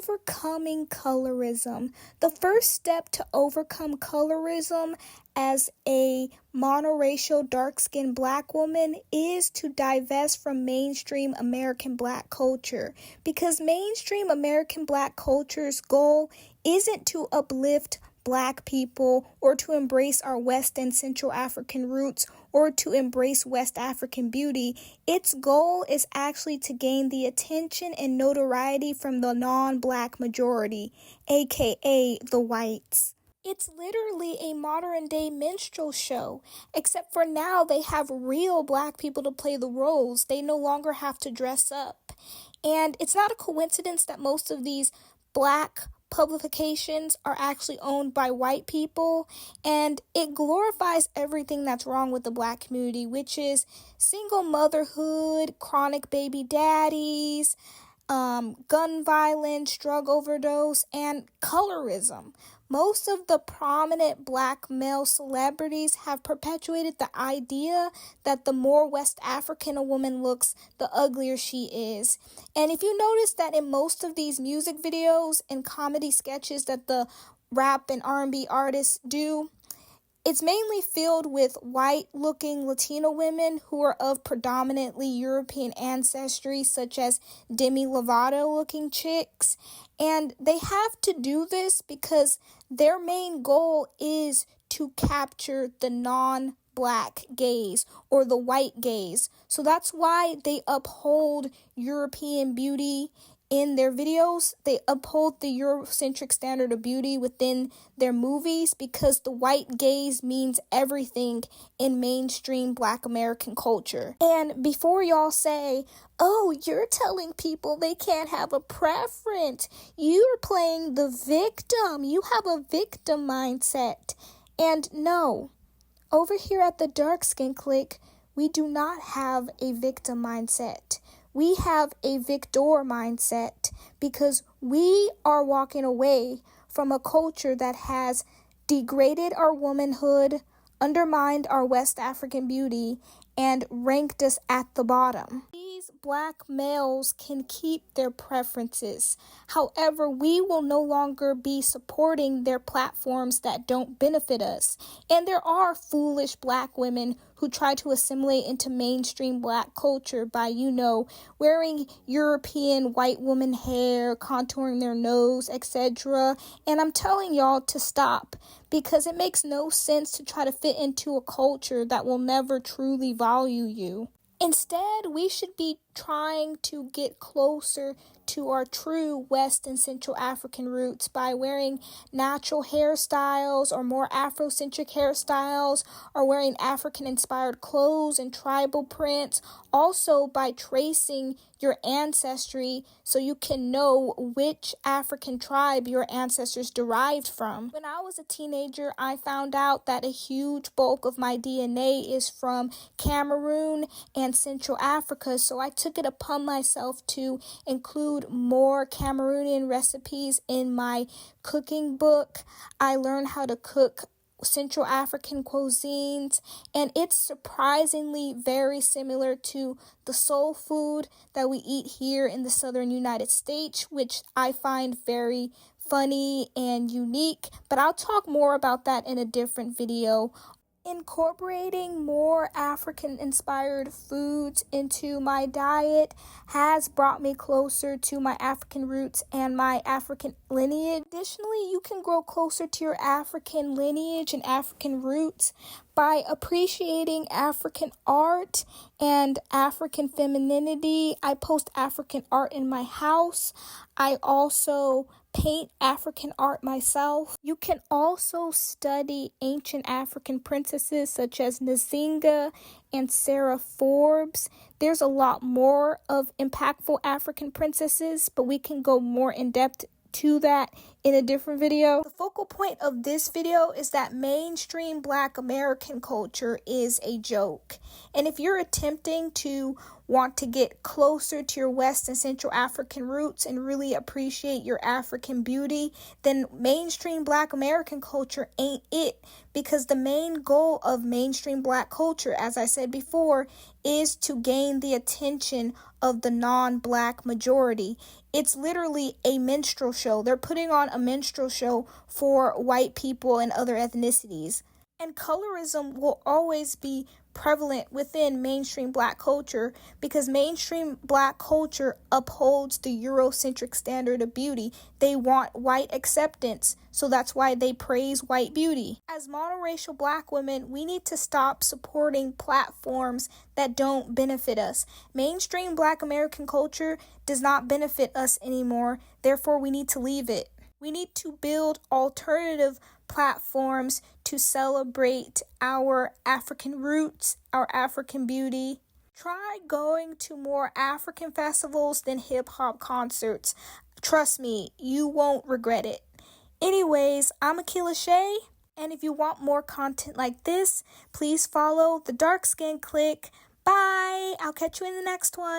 overcoming colorism. The first step to overcome colorism as a monoracial dark-skinned black woman is to divest from mainstream American black culture, because mainstream American black culture's goal isn't to uplift black people or to embrace our West and Central African roots or to embrace West African beauty. Its goal is actually to gain the attention and notoriety from the non-black majority, aka the whites. It's literally a modern-day minstrel show, except for now they have real black people to play the roles. They no longer have to dress up. And it's not a coincidence that most of these black publications are actually owned by white people, and it glorifies everything that's wrong with the black community, which is single motherhood, chronic baby daddies, gun violence, drug overdose, and colorism. Most of the prominent black male celebrities have perpetuated the idea that the more West African a woman looks, the uglier she is. And if you notice that in most of these music videos and comedy sketches that the rap and R&B artists do, it's mainly filled with white-looking Latino women who are of predominantly European ancestry, such as Demi Lovato-looking chicks. And they have to do this because their main goal is to capture the non-black gaze or the white gaze. So that's why they uphold European beauty in their videos. They uphold the Eurocentric standard of beauty within their movies because the white gaze means everything in mainstream black American culture. And before y'all say, oh, you're telling people they can't have a preference, you're playing the victim, you have a victim mindset. And no, over here at the Dark Skin Clique, we do not have a victim mindset. We have a victor mindset because we are walking away from a culture that has degraded our womanhood, undermined our West African beauty, and ranked us at the bottom. These black males can keep their preferences. However, we will no longer be supporting their platforms that don't benefit us. And there are foolish black women who try to assimilate into mainstream black culture by, wearing European white woman hair, contouring their nose, etc. And I'm telling y'all to stop, because it makes no sense to try to fit into a culture that will never truly value you. Instead, we should be trying to get closer to our true West and Central African roots by wearing natural hairstyles or more Afrocentric hairstyles, or wearing African-inspired clothes and tribal prints. Also by tracing your ancestry so you can know which African tribe your ancestors derived from. When I was a teenager, I found out that a huge bulk of my DNA is from Cameroon and Central Africa, so I took it upon myself to include more Cameroonian recipes in my cooking book. I learned how to cook Central African cuisines, and it's surprisingly very similar to the soul food that we eat here in the southern United States, which I find very funny and unique, but I'll talk more about that in a different video. Incorporating more African-inspired foods into my diet has brought me closer to my African roots and my African lineage. Additionally, you can grow closer to your African lineage and African roots by appreciating African art and African femininity. I post African art in my house. I also paint African art myself. You can also study ancient African princesses such as Nzinga and Sarah Forbes. There's a lot more of impactful African princesses, but we can go more in depth to that in a different video. The focal point of this video is that mainstream black American culture is a joke. And if you're attempting to want to get closer to your West and Central African roots and really appreciate your African beauty, then mainstream Black American culture ain't it. Because the main goal of mainstream Black culture, as I said before, is to gain the attention of the non-Black majority. It's literally a minstrel show. They're putting on a minstrel show for white people and other ethnicities. And colorism will always be prevalent within mainstream Black culture because mainstream Black culture upholds the Eurocentric standard of beauty. They want white acceptance, so that's why they praise white beauty. As monoracial Black women, we need to stop supporting platforms that don't benefit us. Mainstream Black American culture does not benefit us anymore, therefore we need to leave it. We need to build alternative platforms to celebrate our African roots, our African beauty. Try going to more African festivals than hip-hop concerts. Trust me, you won't regret it. Anyways, I'm Akila Shea, and if you want more content like this, please follow the Dark Skin Clique. Bye! I'll catch you in the next one.